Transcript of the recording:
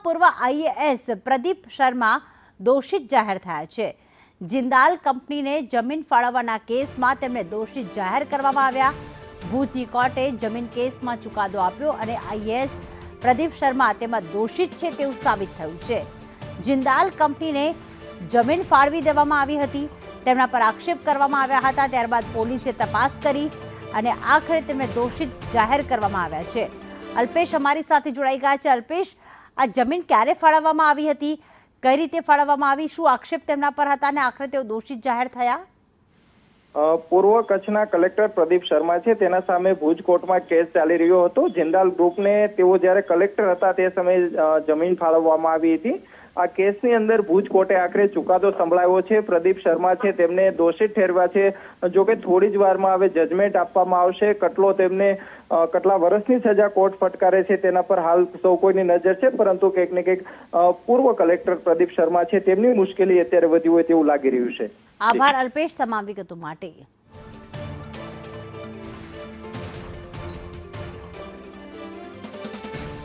પૂર્વ આઈએએસ પ્રદીપ શર્મા દોષિત જાહેર થયા છે। જિંદાલ કંપનીને જમીન ફાળવવાના કેસમાં તેમને દોષિત જાહેર કરવામાં આવ્યા। ભુજની કોર્ટે જમીન કેસમાં ચુકાદો આપ્યો અને આઈએએસ પ્રદીપ શર્મા તેમાં દોષિત છે તેવું સાબિત થયું છે। જિંદાલ કંપનીને જમીન ફાળવી દેવામાં આવી હતી, તેમના પર આક્ષેપ કરવામાં આવ્યા હતા। ત્યારબાદ પોલીસે તપાસ કરી અને આખરે તેમને દોષિત જાહેર કરવામાં આવ્યા છે। અલ્પેશ અમારી સાથે જોડાઈ ગયા છે। અલ્પેશ, આ જમીન ક્યારે ફાળવવામાં આવી હતી, કઈ રીતે ફાળવવામાં આવી, શું આક્ષેપ તેમના પર હતા અને આખરે તેઓ દોષિત જાહેર થયા? પૂર્વ કચ્છના કલેક્ટર પ્રદીપ શર્મા છે, તેના સામે ભુજ કોર્ટમાં કેસ ચાલી રહ્યો હતો। જિંદાલ ગ્રુપને તેઓ જ્યારે કલેક્ટર હતા તે સમયે જમીન ફાળવવામાં આવી હતી। આ કેસની અંદર ભુજ કોર્ટે આખરે ચુકાદો સંભળાવ્યો છે। પ્રદીપ શર્મા છે તેમને દોષિત ઠેરવ્યા છે। જો કે થોડી જ વારમાં હવે જજમેન્ટ આપવામાં આવશે। કેટલા વર્ષની સજા કોર્ટ ફટકારે છે તેના પર હાલ સૌ કોઈની નજર છે, પરંતુ કંઈક ને કંઈક પૂર્વ કલેક્ટર પ્રદીપ શર્મા છે તેમની મુશ્કેલી અત્યારે વધી હોય તેવું લાગી રહ્યું છે। આભાર અલ્પેશ તમામ વિગતો માટે।